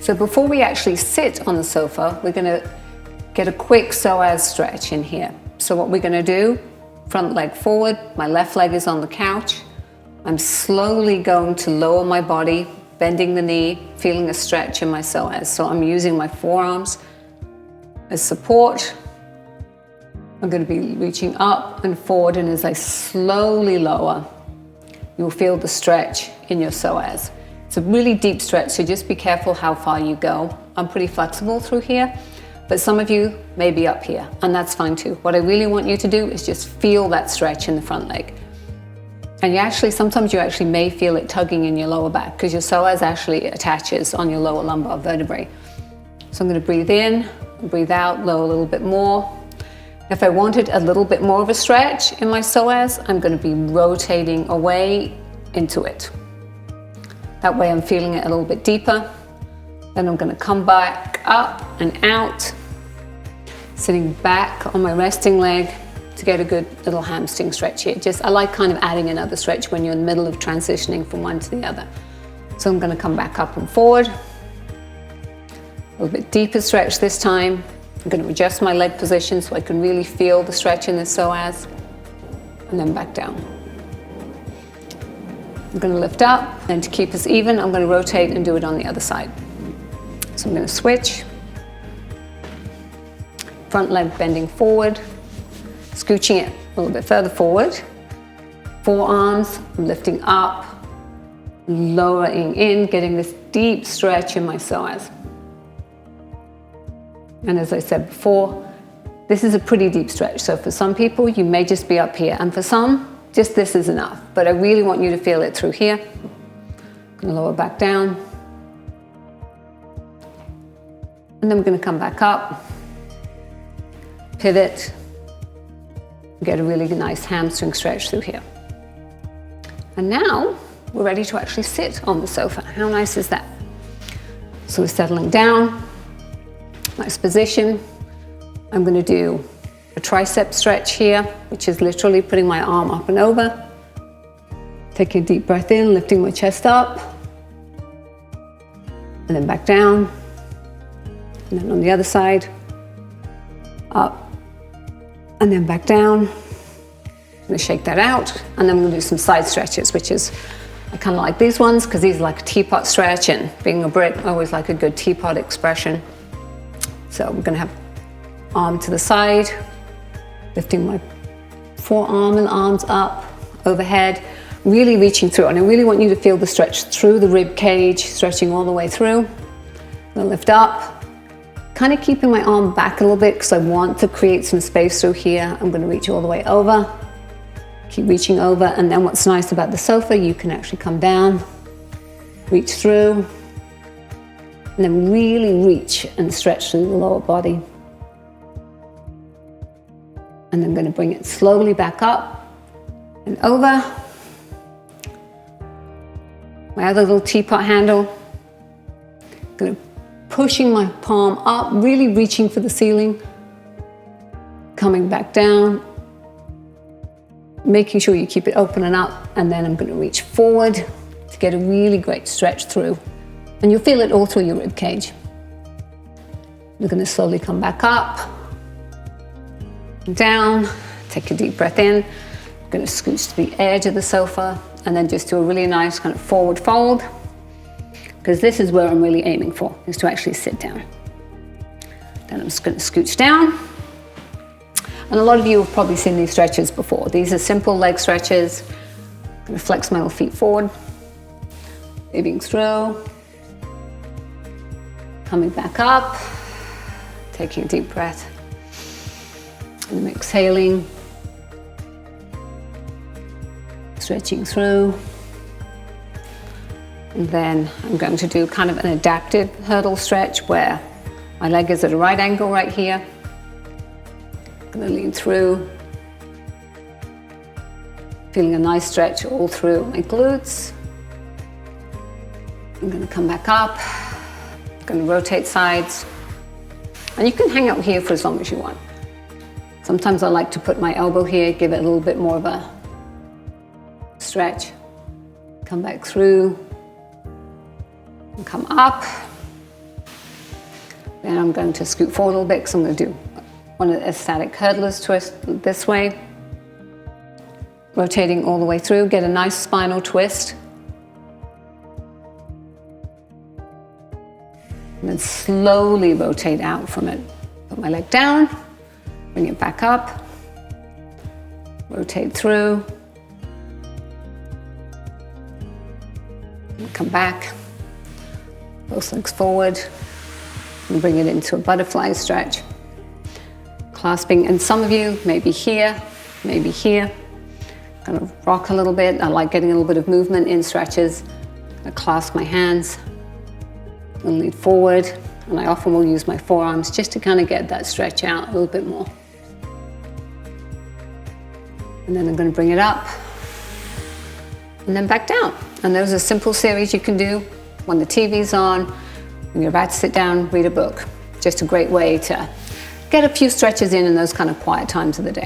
So before we actually sit on the sofa, we're going to get a quick psoas stretch in here. So what we're going to do, front leg forward, my left leg is on the couch. I'm slowly going to lower my body, bending the knee, feeling a stretch in my psoas. So I'm using my forearms as support. I'm going to be reaching up and forward, and as I slowly lower, you'll feel the stretch in your psoas. It's a really deep stretch, so just be careful how far you go. I'm pretty flexible through here, but some of you may be up here, and that's fine too. What I really want you to do is just feel that stretch in the front leg. And sometimes you actually may feel it tugging in your lower back because your psoas actually attaches on your lower lumbar vertebrae. So I'm going to breathe in, breathe out, lower a little bit more. If I wanted a little bit more of a stretch in my psoas, I'm going to be rotating away into it. That way I'm feeling it a little bit deeper. Then I'm going to come back up and out, sitting back on my resting leg to get a good little hamstring stretch here. I like kind of adding another stretch when you're in the middle of transitioning from one to the other. So I'm going to come back up and forward. A little bit deeper stretch this time. I'm going to adjust my leg position so I can really feel the stretch in the psoas, and then back down. I'm going to lift up, and to keep us even, I'm going to rotate and do it on the other side. So I'm going to switch. Front leg bending forward, scooching it a little bit further forward. Forearms, I'm lifting up, lowering in, getting this deep stretch in my psoas. And as I said before, this is a pretty deep stretch. So for some people, you may just be up here. And for some, just this is enough. But I really want you to feel it through here. I'm going to lower back down. And then we're going to come back up, pivot, get a really nice hamstring stretch through here. And now we're ready to actually sit on the sofa. How nice is that? So we're settling down. Nice position. I'm going to do a tricep stretch here, which is literally putting my arm up and over. Taking a deep breath in, lifting my chest up, and then back down. And then on the other side, up, and then back down. I'm going to shake that out, and then I'm going to do some side stretches, which is, I kind of like these ones because these are like a teapot stretch, and being a Brit, I always like a good teapot expression. So we're going to have arm to the side, lifting my forearm and arms up, overhead, really reaching through. And I really want you to feel the stretch through the rib cage, stretching all the way through. I'm going to lift up, kind of keeping my arm back a little bit because I want to create some space through here. I'm going to reach all the way over, keep reaching over. And then what's nice about the sofa, you can actually come down, reach through, and then really reach and stretch through the lower body. And I'm going to bring it slowly back up and over. My other little teapot handle. Going to pushing my palm up, really reaching for the ceiling. Coming back down. Making sure you keep it open and up. And then I'm going to reach forward to get a really great stretch through. And you'll feel it all through your rib cage. You're going to slowly come back up, down, take a deep breath in. You're going to scooch to the edge of the sofa and then just do a really nice kind of forward fold, because this is where I'm really aiming for, is to actually sit down. Then I'm just going to scooch down. And a lot of you have probably seen these stretches before. These are simple leg stretches. I'm going to flex my little feet forward, moving through. Coming back up, taking a deep breath, and then exhaling, stretching through. And then I'm going to do kind of an adaptive hurdle stretch where my leg is at a right angle right here. I'm going to lean through, feeling a nice stretch all through my glutes. I'm going to come back up. Going to rotate sides, and you can hang out here for as long as you want. Sometimes I like to put my elbow here, give it a little bit more of a stretch. Come back through, and come up, Then I'm going to scoot forward a little bit because I'm going to do one of the static hurdlers twist this way. Rotating all the way through, get a nice spinal twist. And then slowly rotate out from it. Put my leg down, bring it back up, rotate through, and come back, both legs forward, and bring it into a butterfly stretch. Clasping, and some of you, maybe here, kind of rock a little bit. I like getting a little bit of movement in stretches. I clasp my hands and lean forward, and I often will use my forearms just to kind of get that stretch out a little bit more. And then I'm going to bring it up and then back down. And those are simple series you can do when the TV's on, when you're about to sit down, read a book. Just a great way to get a few stretches in those kind of quiet times of the day.